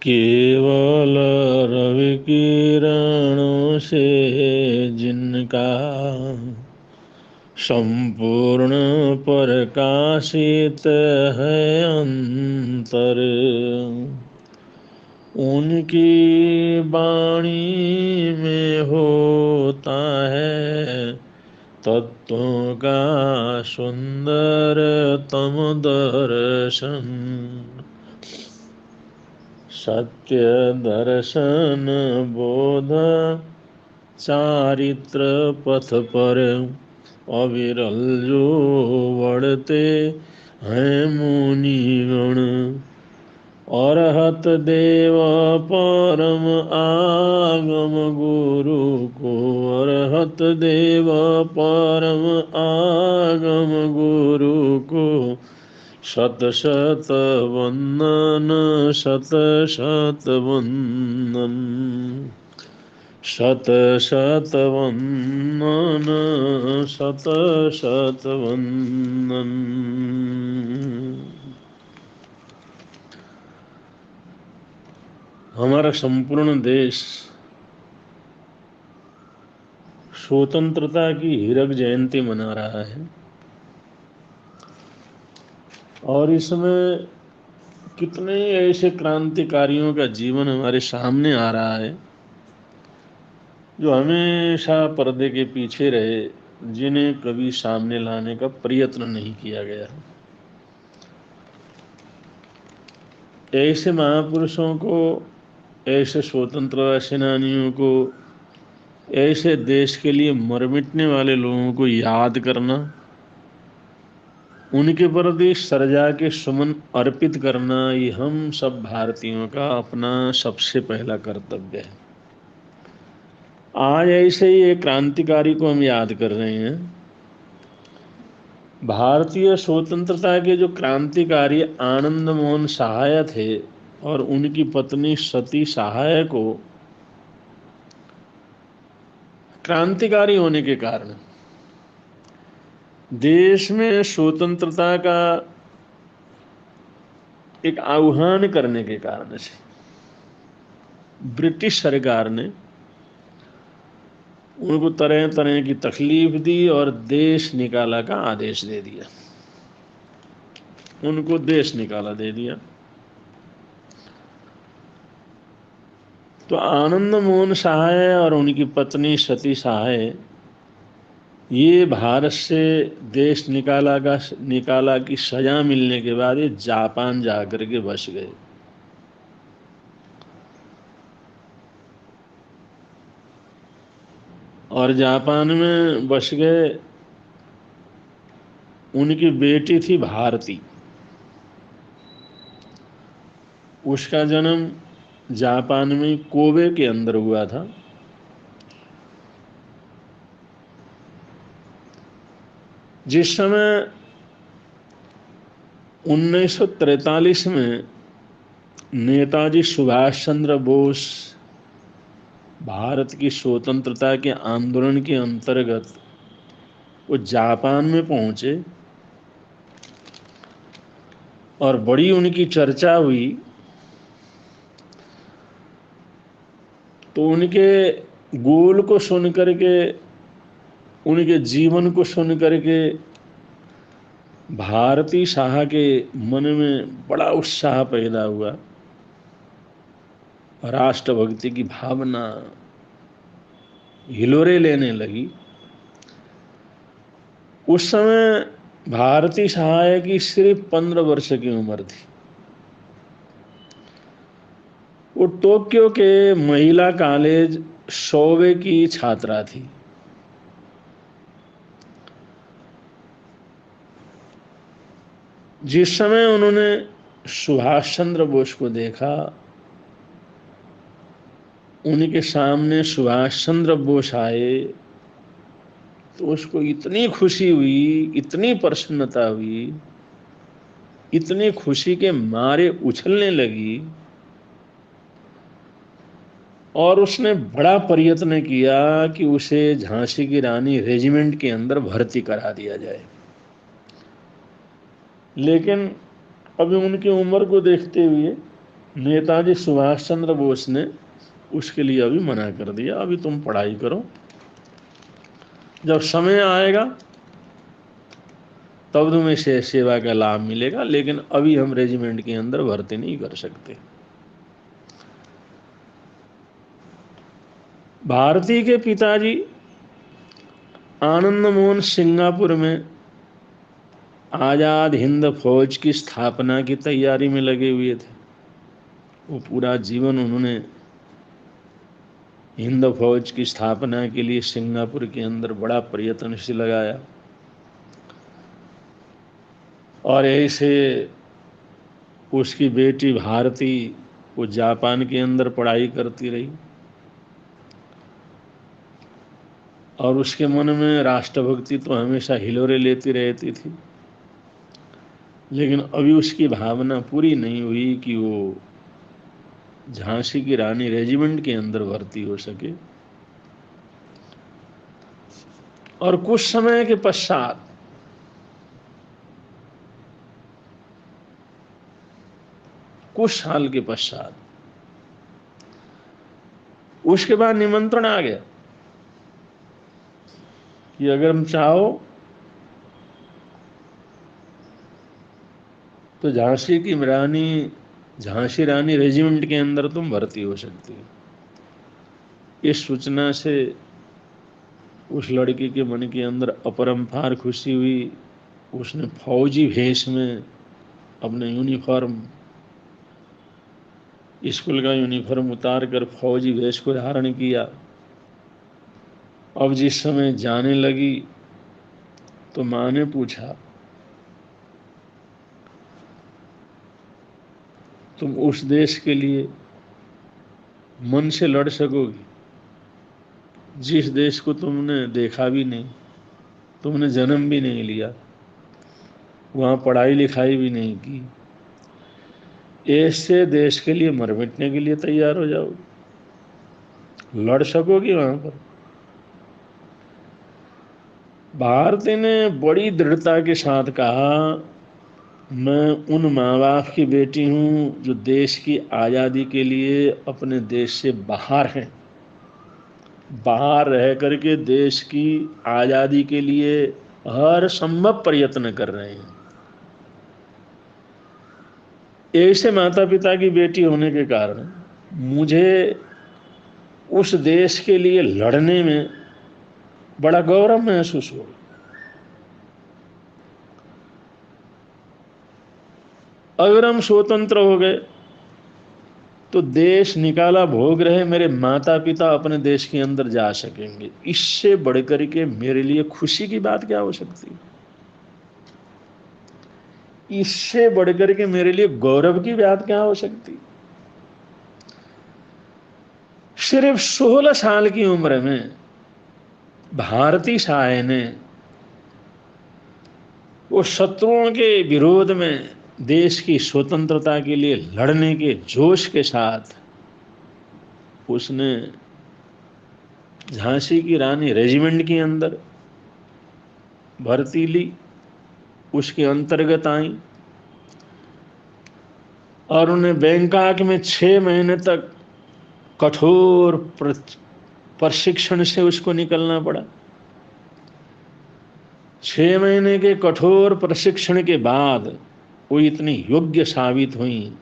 केवल रवि किरणों से जिनका संपूर्ण प्रकाशित है अंतर, उनकी वाणी में होता है तत्वों का सुंदरतम दर्शन। सत्य दर्शन बोध चारित्र पथ पर अविरल जो बढ़ते हैं मुनिगण। अरहत देव परम आगम गुरु को, अरहत देव परम आगम गुरु को शत शत वंदन, शत शत वंदन, शत शत वंदन, शत शत वंदन। हमारा संपूर्ण देश स्वतंत्रता की हीरक जयंती मना रहा है और इसमें कितने ऐसे क्रांतिकारियों का जीवन हमारे सामने आ रहा है जो हमेशा पर्दे के पीछे रहे, जिन्हें कभी सामने लाने का प्रयत्न नहीं किया गया। ऐसे महापुरुषों को, ऐसे स्वतंत्रता सेनानियों को, ऐसे देश के लिए मर मिटने वाले लोगों को याद करना, उनके प्रति सृजा के सुमन अर्पित करना, ये हम सब भारतीयों का अपना सबसे पहला कर्तव्य है। आज ऐसे ही एक क्रांतिकारी को हम याद कर रहे हैं। भारतीय स्वतंत्रता के जो क्रांतिकारी आनंद मोहन सहाय थे और उनकी पत्नी सती सहाय को क्रांतिकारी होने के कारण, देश में स्वतंत्रता का एक आह्वान करने के कारण से ब्रिटिश सरकार ने उनको तरह तरह की तकलीफ दी और देश निकाला का आदेश दे दिया, उनको देश निकाला दे दिया। तो आनंद मोहन सहाय और उनकी पत्नी सती सहाय ये भारत से देश निकाला की सजा मिलने के बाद ये जापान जाकर के बस गए। और जापान में बस गए। उनकी बेटी थी भारती, उसका जन्म जापान में कोबे के अंदर हुआ था। जिस समय 1943 में नेताजी सुभाष चंद्र बोस भारत की स्वतंत्रता के आंदोलन के अंतर्गत वो जापान में पहुंचे और बड़ी उनकी चर्चा हुई, तो उनके गोल को सुन करके, उनके जीवन को सुन करके भारती शाह के मन में बड़ा उत्साह पैदा हुआ। राष्ट्रभक्ति की भावना हिलोरे लेने लगी। उस समय भारती शाह की सिर्फ 15 वर्ष की उम्र थी। वो टोक्यो के महिला कॉलेज शोबे की छात्रा थी। जिस समय उन्होंने सुभाष चंद्र बोस को देखा, उनके सामने सुभाष चंद्र बोस आए, तो उसको इतनी खुशी हुई, इतनी प्रसन्नता हुई, इतनी खुशी के मारे उछलने लगी और उसने बड़ा प्रयत्न किया कि उसे झांसी की रानी रेजिमेंट के अंदर भर्ती करा दिया जाए। लेकिन अभी उनकी उम्र को देखते हुए नेताजी सुभाष चंद्र बोस ने उसके लिए अभी मना कर दिया, अभी तुम पढ़ाई करो, जब समय आएगा तब तुम्हें सेवा का लाभ मिलेगा, लेकिन अभी हम रेजिमेंट के अंदर भर्ती नहीं कर सकते। भारती के पिताजी आनंद मोहन सिंगापुर में आजाद हिंद फौज की स्थापना की तैयारी में लगे हुए थे। वो पूरा जीवन उन्होंने हिंद फौज की स्थापना के लिए सिंगापुर के अंदर बड़ा प्रयत्न से लगाया, और ऐसे उसकी बेटी भारती वो जापान के अंदर पढ़ाई करती रही, और उसके मन में राष्ट्रभक्ति तो हमेशा हिलोरे लेती रहती थी, लेकिन अभी उसकी भावना पूरी नहीं हुई कि वो झांसी की रानी रेजिमेंट के अंदर भर्ती हो सके। और कुछ समय के पश्चात कुछ साल के पश्चात उसके बाद निमंत्रण आ गया कि अगर हम चाहो तो झांसी रानी रेजिमेंट के अंदर तुम भर्ती हो सकती हो। इस सूचना से उस लड़की के मन के अंदर अपरंपार खुशी हुई। उसने फौजी भेष में अपने यूनिफॉर्म, स्कूल का यूनिफॉर्म उतार कर फौजी वेश को धारण किया। अब जिस समय जाने लगी तो माँ ने पूछा, तुम उस देश के लिए मन से लड़ सकोगी जिस देश को तुमने देखा भी नहीं, तुमने जन्म भी नहीं लिया, वहाँ पढ़ाई लिखाई भी नहीं की, ऐसे देश के लिए मर मिटने के लिए तैयार हो जाओगी? लड़ सकोगी वहाँ पर? भारती ने बड़ी दृढ़ता के साथ कहा, मैं उन माँ बाप की बेटी हूँ जो देश की आज़ादी के लिए अपने देश से बाहर हैं, बाहर रह करके देश की आज़ादी के लिए हर संभव प्रयत्न कर रहे हैं। ऐसे माता पिता की बेटी होने के कारण मुझे उस देश के लिए लड़ने में बड़ा गौरव महसूस हो। अगर हम स्वतंत्र हो गए तो देश निकाला भोग रहे मेरे माता पिता अपने देश के अंदर जा सकेंगे, इससे बढ़कर के मेरे लिए खुशी की बात क्या हो सकती? इससे बढ़कर के मेरे लिए गौरव की बात क्या हो सकती? सिर्फ 16 साल की उम्र में भारती साय ने वो शत्रुओं के विरोध में देश की स्वतंत्रता के लिए लड़ने के जोश के साथ उसने झांसी की रानी रेजिमेंट के अंदर भर्ती ली, उसके अंतर्गत आई, और उन्हें बैंकॉक में 6 महीने तक कठोर प्रशिक्षण से उसको निकलना पड़ा। 6 महीने के कठोर प्रशिक्षण के बाद वो इतनी योग्य साबित हुई,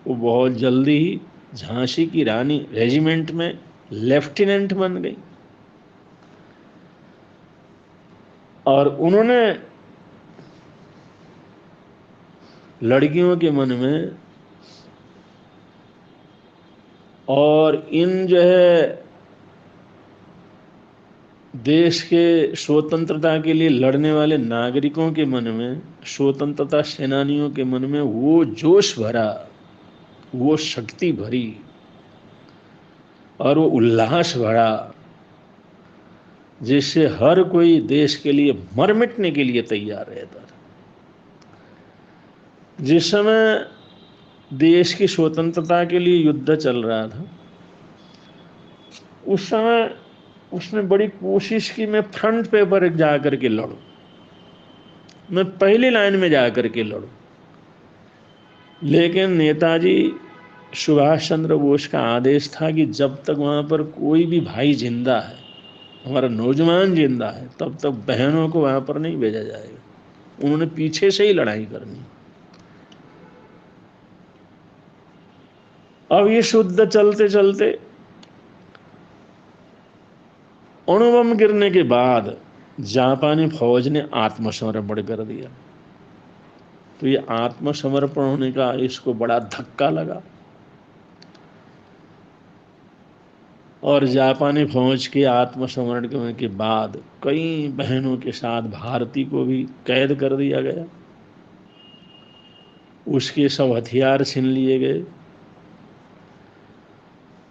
वो बहुत जल्दी ही झांसी की रानी रेजिमेंट में लेफ्टिनेंट बन गई। और उन्होंने लड़कियों के मन में और इन जो है देश के स्वतंत्रता के लिए लड़ने वाले नागरिकों के मन में, स्वतंत्रता सेनानियों के मन में वो जोश भरा, वो शक्ति भरी और वो उल्लास भरा जिससे हर कोई देश के लिए मर मिटने के लिए तैयार रहता था। जिस समय देश की स्वतंत्रता के लिए युद्ध चल रहा था, उस समय उसने बड़ी कोशिश की, मैं फ्रंट पे पर जा कर के लड़ूं, मैं पहली लाइन में जा कर के लड़ूं, लेकिन नेताजी सुभाष चंद्र बोस का आदेश था कि जब तक वहाँ पर कोई भी भाई जिंदा है, हमारा नौजवान जिंदा है, तब तक बहनों को वहाँ पर नहीं भेजा जाएगा। उन्होंने पीछे से ही लड़ाई करनी। अब ये शुद्ध चलते चलते अणु बम गिरने के बाद जापानी फौज ने आत्मसमर्पण कर दिया। तो ये आत्मसमर्पण होने का इसको बड़ा धक्का लगा और जापानी फौज के आत्मसमर्पण करने के बाद कई बहनों के साथ भारतीय को भी कैद कर दिया गया। उसके सब हथियार छीन लिए गए।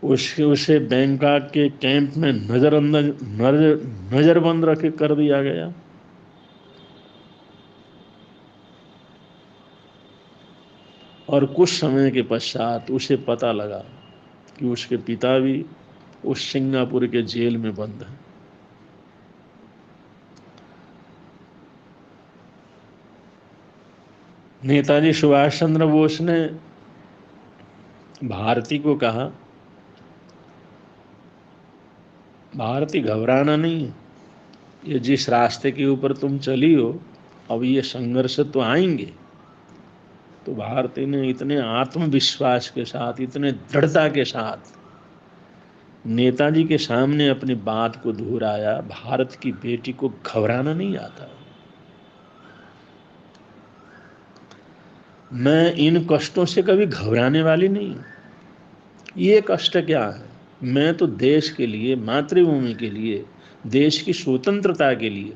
उसे बैंकॉक के कैंप में नजरबंद रखे कर दिया गया। और कुछ समय के पश्चात उसे पता लगा कि उसके पिता भी उस सिंगापुर के जेल में बंद हैं। नेताजी सुभाष चंद्र बोस ने भारती को कहा, भारती घबराना नहीं है, ये जिस रास्ते के ऊपर तुम चली हो अब ये संघर्ष तो आएंगे। तो भारती ने इतने आत्मविश्वास के साथ, इतने दृढ़ता के साथ नेताजी के सामने अपनी बात को दोहराया, भारत की बेटी को घबराना नहीं आता। मैं इन कष्टों से कभी घबराने वाली नहीं। ये कष्ट क्या है, मैं तो देश के लिए, मातृभूमि के लिए, देश की स्वतंत्रता के लिए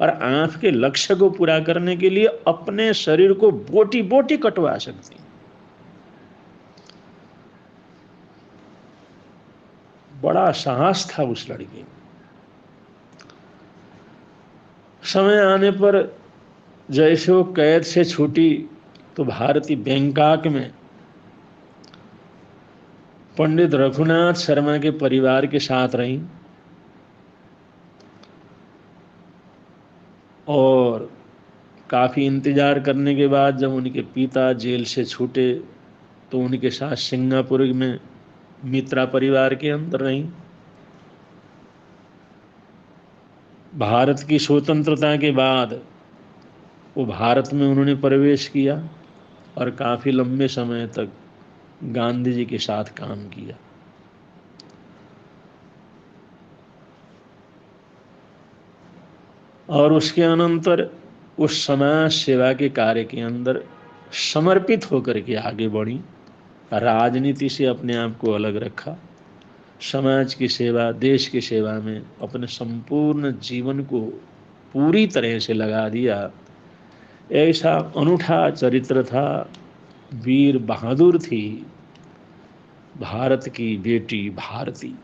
और आपके लक्ष्य को पूरा करने के लिए अपने शरीर को बोटी बोटी कटवा सकती। बड़ा साहस था उस लड़की। समय आने पर जैसे वो कैद से छूटी तो भारती बैंकॉक में पंडित रघुनाथ शर्मा के परिवार के साथ रही और काफ़ी इंतज़ार करने के बाद जब उनके पिता जेल से छूटे तो उनके साथ सिंगापुर में मित्रा परिवार के अंदर रही। भारत की स्वतंत्रता के बाद वो भारत में उन्होंने प्रवेश किया और काफ़ी लंबे समय तक गांधी जी के साथ काम किया। और उसके अनंतर उस समाज सेवा के कार्य के अंदर समर्पित होकर के आगे बढ़ी। राजनीति से अपने आप को अलग रखा, समाज की सेवा, देश की सेवा में अपने संपूर्ण जीवन को पूरी तरह से लगा दिया। ऐसा अनूठा चरित्र था, वीर बहादुर थी भारत की बेटी भारती।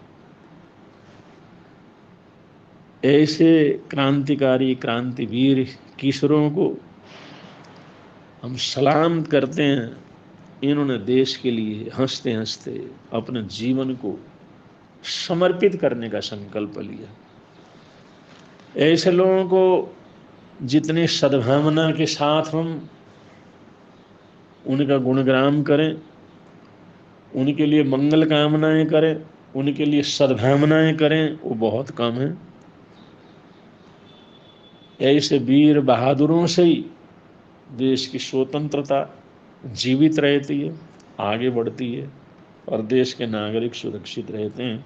ऐसे क्रांतिकारी, क्रांतिवीर किशोरों को हम सलाम करते हैं। इन्होंने देश के लिए हंसते हंसते अपने जीवन को समर्पित करने का संकल्प लिया। ऐसे लोगों को जितनी सद्भावना के साथ हम उनका गुणगान करें, उनके लिए मंगल कामनाएं करें, उनके लिए सद्भावनाएं करें, वो बहुत कम है। ऐसे वीर बहादुरों से ही देश की स्वतंत्रता जीवित रहती है, आगे बढ़ती है और देश के नागरिक सुरक्षित रहते हैं।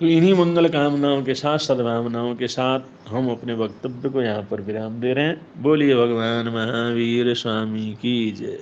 तो इन्हीं मंगल कामनाओं के साथ, सद्भावनाओं के साथ हम अपने वक्तव्य को यहाँ पर विराम दे रहे हैं। बोलिए भगवान महावीर स्वामी की जय।